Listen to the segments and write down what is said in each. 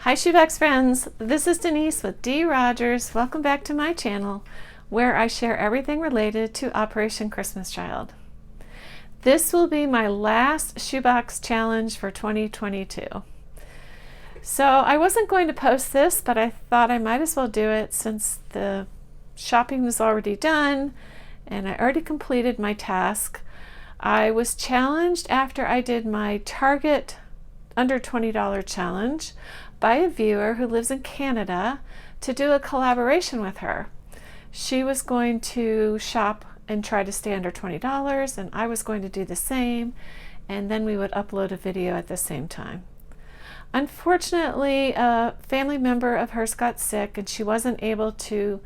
Hi Shoebox friends, this is Denise with D. Rogers. Welcome back to my channel where I share everything related to Operation Christmas Child. This will be my last Shoebox challenge for 2022. So I wasn't going to post this, but I thought I might as well do it since the shopping was already done and I already completed my task. I was challenged after I did my Target under $20 challenge by a viewer who lives in Canada to do a collaboration with her. She was going to shop and try to stay under $20 and I was going to do the same, and then we would upload a video at the same time. Unfortunately, a family member of hers got sick and she wasn't able to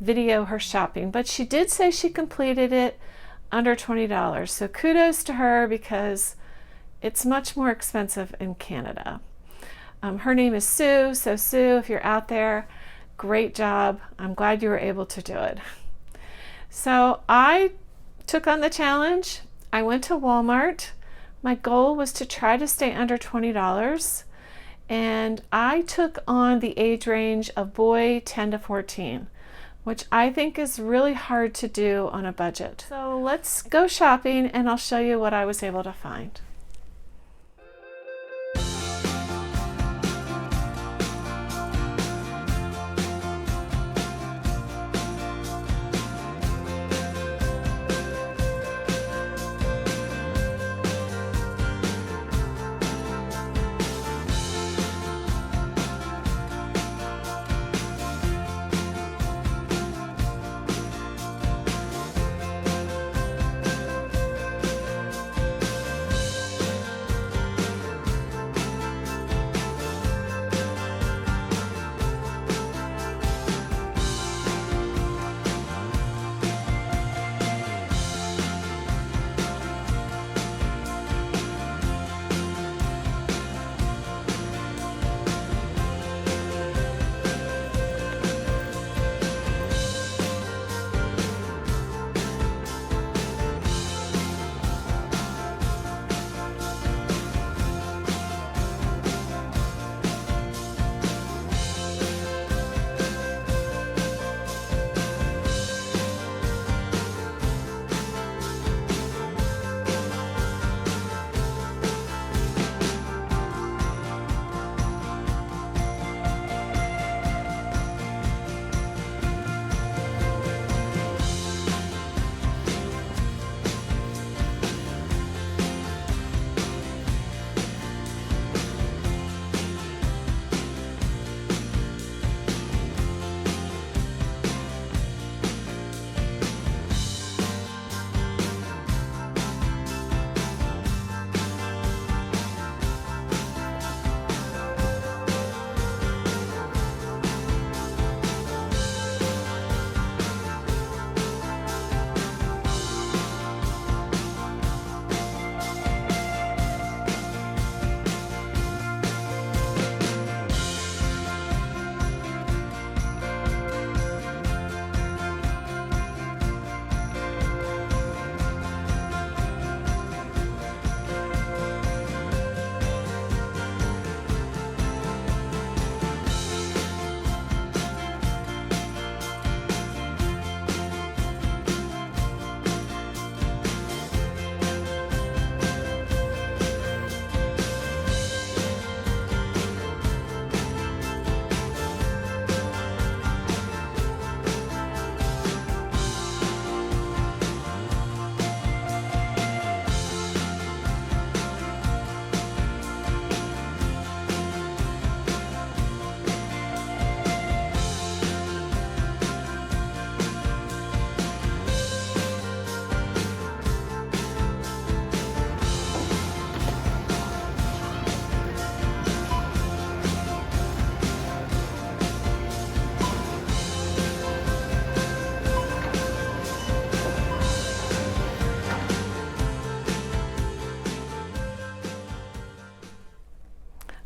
video her shopping, but she did say she completed it under $20. So kudos to her because it's much more expensive in Canada. Her name is Sue, so Sue, if you're out there, great job. I'm glad you were able to do it. So I took on the challenge. I went to Walmart. My goal was to try to stay under $20, and I took on the age range of boy 10 to 14, which I think is really hard to do on a budget. So let's go shopping and I'll show you what I was able to find.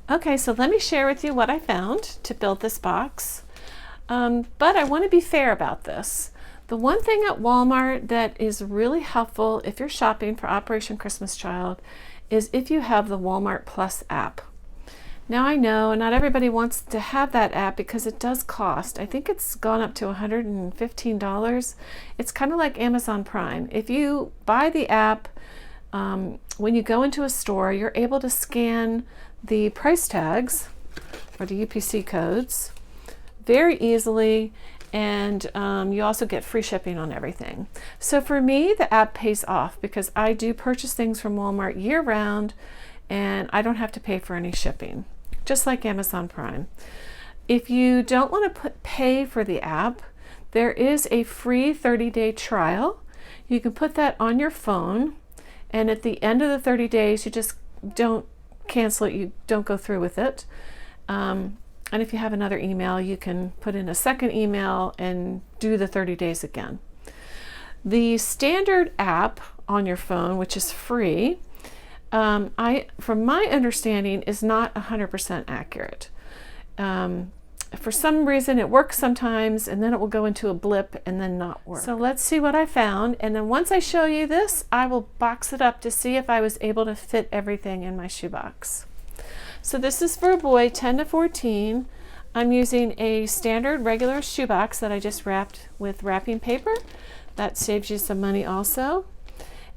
Okay, so let me share with you what I found to build this box. But I want to be fair about this. The one thing at Walmart that is really helpful if you're shopping for Operation Christmas Child is if you have the Walmart Plus app. Now I know not everybody wants to have that app because it does cost. I think it's gone up to $115. It's kind of like Amazon Prime. If you buy the app, when you go into a store, you're able to scan the price tags or the UPC codes very easily, and you also get free shipping on everything. So for me, the app pays off because I do purchase things from Walmart year-round, and I don't have to pay for any shipping, just like Amazon Prime. If you don't want to pay for the app, there is a free 30-day trial. You can put that on your phone, and at the end of the 30 days, you just don't cancel it, you don't go through with it. And if you have another email, you can put in a second email and do the 30 days again. The standard app on your phone, which is free, from my understanding, is not 100% accurate. For some reason it works sometimes, and then it will go into a blip and then not work. So let's see what I found, and then once I show you this, I will box it up to see if I was able to fit everything in my shoebox. So this is for a boy 10 to 14. I'm using a standard regular shoebox that I just wrapped with wrapping paper. That saves you some money also.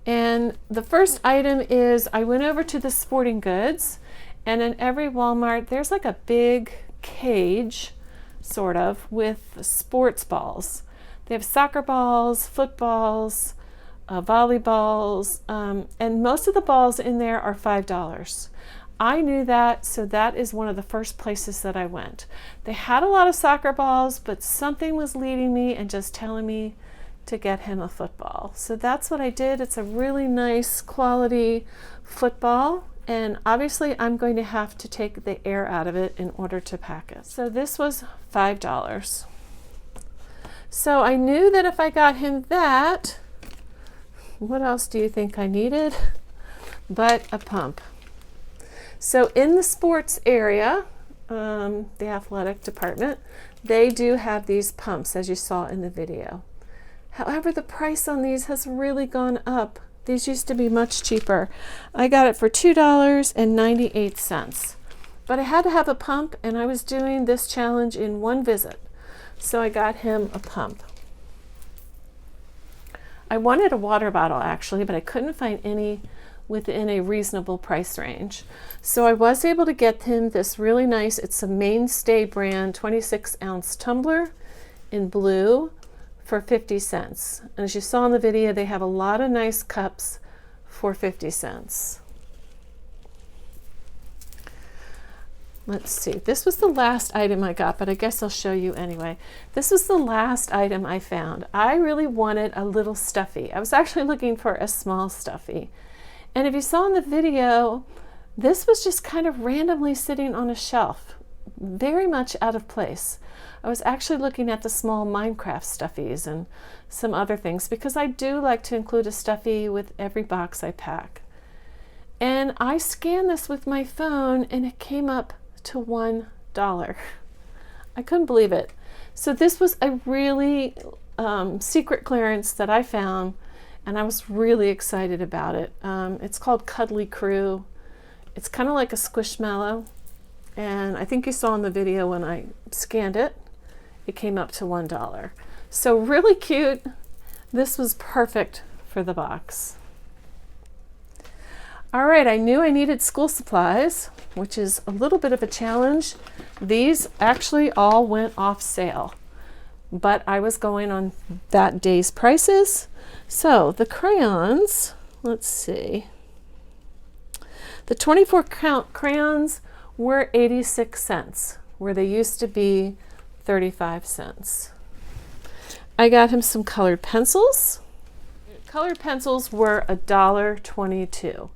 And the first item is I went over to the sporting goods, and in every Walmart there's like a big cage, sort of, with sports balls. They have soccer balls, footballs, volleyballs, and most of the balls in there are $5. I knew that, so that is one of the first places that I went. They had a lot of soccer balls, but something was leading me and just telling me to get him a football. So that's what I did. It's a really nice quality football, and obviously I'm going to have to take the air out of it in order to pack it. So this was $5. So I knew that if I got him that, what else do you think I needed but a pump? So in the sports area, the athletic department, they do have these pumps, as you saw in the video. However, the price on these has really gone up. These used to be much cheaper. I got it for $2.98. But I had to have a pump, and I was doing this challenge in one visit. So I got him a pump. I wanted a water bottle actually, but I couldn't find any within a reasonable price range. So I was able to get him this really nice, it's a Mainstay brand 26-ounce tumbler in blue for 50 cents. And as you saw in the video, they have a lot of nice cups for 50 cents. Let's see, this was the last item I got, but I guess I'll show you anyway. This was the last item I found. I really wanted a little stuffy. I was actually looking for a small stuffy. And if you saw in the video, this was just kind of randomly sitting on a shelf, very much out of place. I was actually looking at the small Minecraft stuffies and some other things because I do like to include a stuffy with every box I pack. And I scanned this with my phone and it came up to $1. I couldn't believe it. So this was a really secret clearance that I found, and I was really excited about it. It's called Cuddly Crew. It's kind of like a Squishmallow, and I think you saw in the video when I scanned it, it came up to $1. So really cute. This was perfect for the box. All right, I knew I needed school supplies, which is a little bit of a challenge. These actually all went off sale, but I was going on that day's prices. So the crayons, let's see. The 24 count crayons were 86 cents, where they used to be 35 cents. I got him some colored pencils. Colored pencils were $1.22,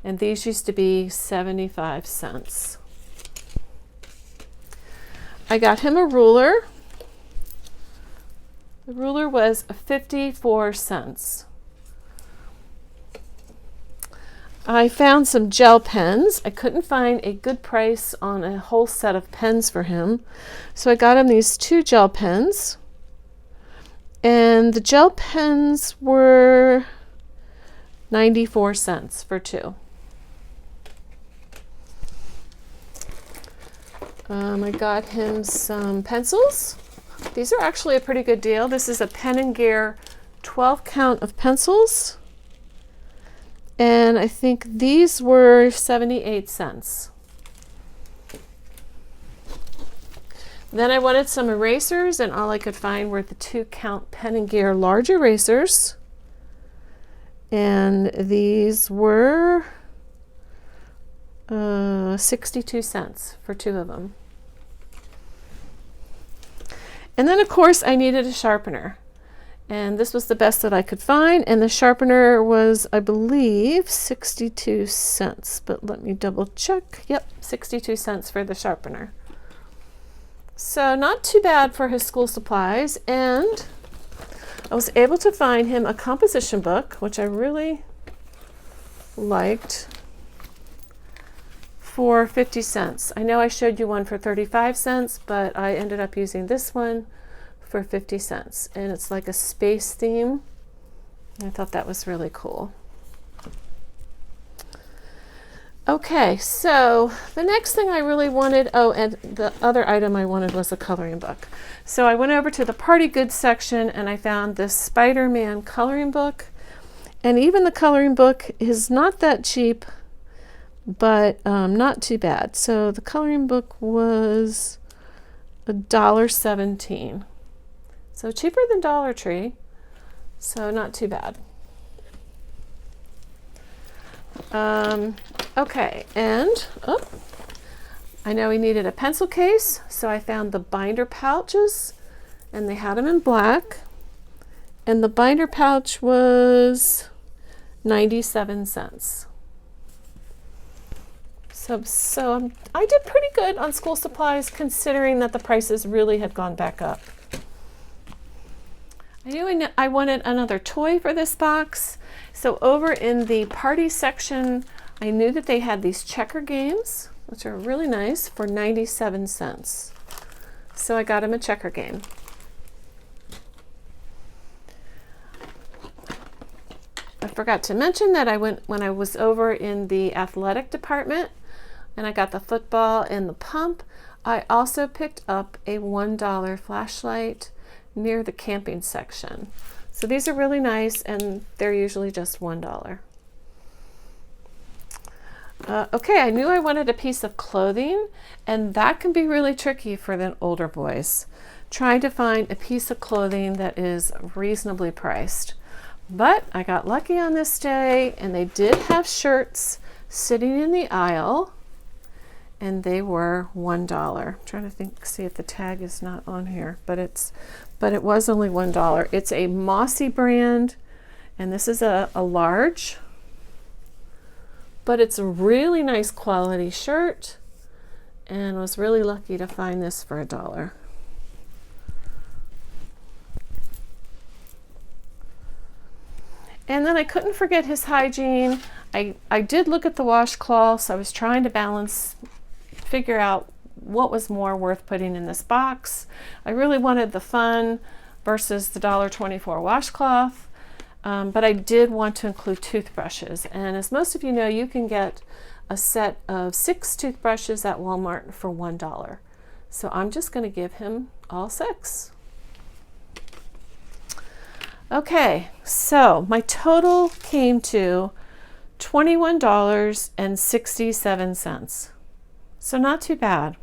and these used to be 75 cents. I got him a ruler. The ruler was 54 cents. I found some gel pens. I couldn't find a good price on a whole set of pens for him, so I got him these 2 gel pens. And the gel pens were 94 cents for 2. I got him some pencils. These are actually a pretty good deal. This is a Pen & Gear 12 count of pencils. And I think these were 78 cents. Then I wanted some erasers, and all I could find were the 2 count Pen & Gear large erasers. And these were 62 cents for 2 of them. And then of course I needed a sharpener. And this was the best that I could find, and the sharpener was, I believe, 62 cents. But let me double check. Yep, 62 cents for the sharpener. So not too bad for his school supplies, and I was able to find him a composition book, which I really liked, for 50 cents. I know I showed you one for 35 cents, but I ended up using this one for 50 cents. And it's like a space theme. I thought that was really cool. Okay, so the next thing I really wanted, oh, and the other item I wanted was a coloring book. So I went over to the party goods section and I found this Spider-Man coloring book. And even the coloring book is not that cheap, but not too bad. So the coloring book was $1.17. So cheaper than Dollar Tree, so not too bad. Okay, and I know we needed a pencil case, so I found the binder pouches, and they had them in black. And the binder pouch was 97 cents. So I did pretty good on school supplies, considering that the prices really had gone back up. I knew I wanted another toy for this box. So over in the party section, I knew that they had these checker games, which are really nice, for 97 cents. So I got him a checker game. I forgot to mention that when I was over in the athletic department and I got the football and the pump, I also picked up a $1 flashlight near the camping section. So these are really nice, and they're usually just $1. Okay, I knew I wanted a piece of clothing, and that can be really tricky for the older boys, trying to find a piece of clothing that is reasonably priced. But I got lucky on this day, and they did have shirts sitting in the aisle, and they were $1. I'm trying to see if the tag is not on here, but it was only $1. It's a Mossy brand, and this is a large, but it's a really nice quality shirt, and was really lucky to find this for $1. And then I couldn't forget his hygiene. I did look at the washcloths. I was trying to figure out what was more worth putting in this box. I really wanted the fun versus the $1.24 washcloth, but I did want to include toothbrushes. And as most of you know, you can get a set of 6 toothbrushes at Walmart for $1. So I'm just going to give him all 6. Okay, so my total came to $21.67. So not too bad.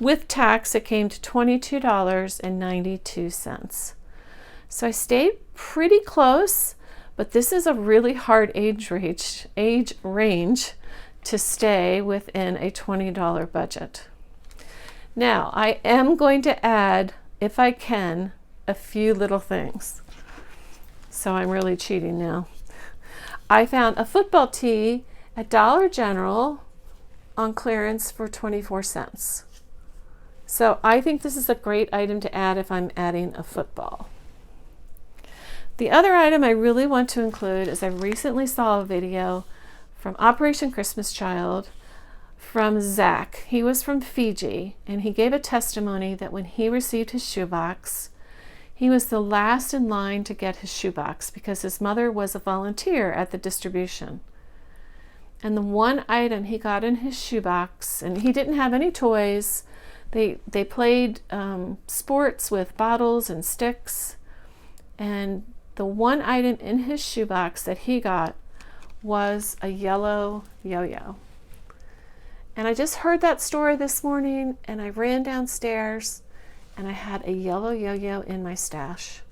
With tax, it came to $22.92. So I stayed pretty close, but this is a really hard age range to stay within a $20 budget. Now, I am going to add, if I can, a few little things. So I'm really cheating now. I found a football tee at Dollar General on clearance for 24 cents. So I think this is a great item to add if I'm adding a football. The other item I really want to include is I recently saw a video from Operation Christmas Child from Zach. He was from Fiji, and he gave a testimony that when he received his shoebox, he was the last in line to get his shoebox because his mother was a volunteer at the distribution. And the one item he got in his shoebox, and he didn't have any toys, They played sports with bottles and sticks, and the one item in his shoebox that he got was a yellow yo-yo. And I just heard that story this morning, and I ran downstairs and I had a yellow yo-yo in my stash.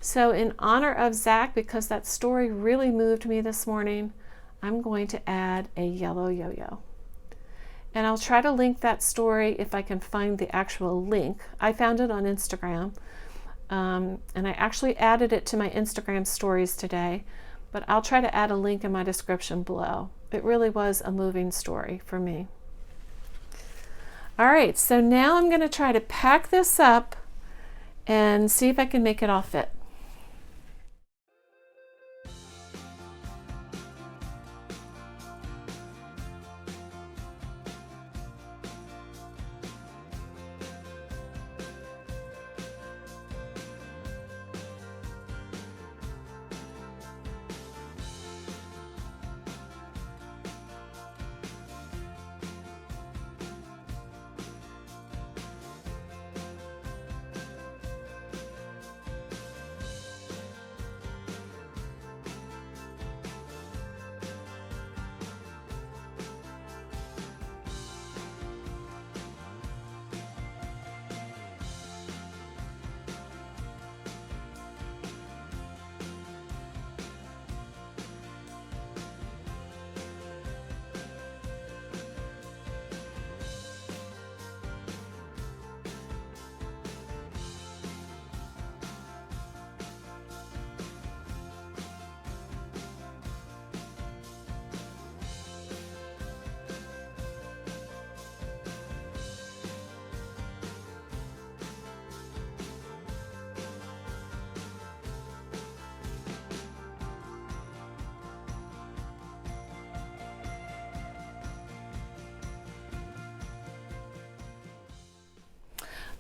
So in honor of Zach, because that story really moved me this morning, I'm going to add a yellow yo-yo. And I'll try to link that story if I can find the actual link. I found it on Instagram, and I actually added it to my Instagram stories today, but I'll try to add a link in my description below. It really was a moving story for me. All right, so now I'm going to try to pack this up and see if I can make it all fit.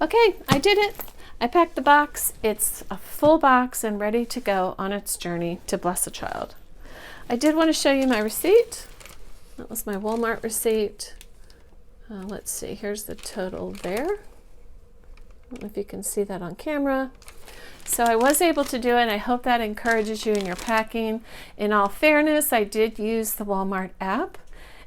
Okay, I did it. I packed the box. It's a full box and ready to go on its journey to bless a child. I did want to show you my receipt. That was my Walmart receipt. Let's see, here's the total there. I don't know if you can see that on camera. So I was able to do it, and I hope that encourages you in your packing. In all fairness, I did use the Walmart app,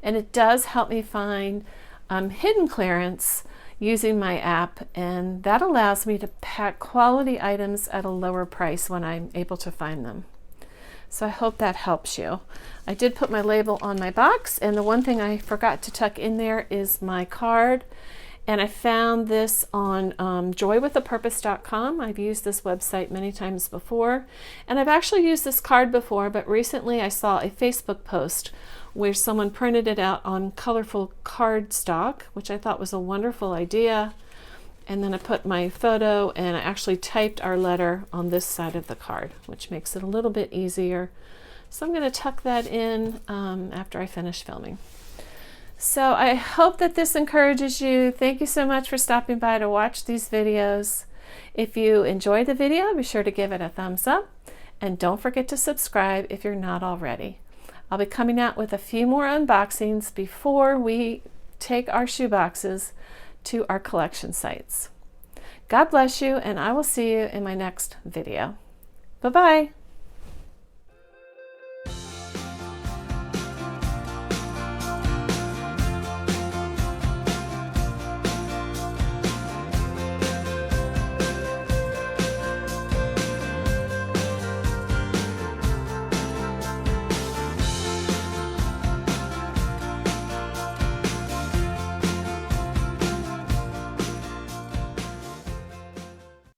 and it does help me find hidden clearance using my app, and that allows me to pack quality items at a lower price when I'm able to find them. So I hope that helps you. I did put my label on my box, and the one thing I forgot to tuck in there is my card. And I found this on joywithapurpose.com. I've used this website many times before, and I've actually used this card before, but recently I saw a Facebook post where someone printed it out on colorful cardstock, which I thought was a wonderful idea. And then I put my photo, and I actually typed our letter on this side of the card, which makes it a little bit easier. So I'm going to tuck that in after I finish filming. So I hope that this encourages you. Thank you so much for stopping by to watch these videos. If you enjoyed the video, be sure to give it a thumbs up, and don't forget to subscribe if you're not already. I'll be coming out with a few more unboxings before we take our shoeboxes to our collection sites. God bless you, and I will see you in my next video. Bye-bye.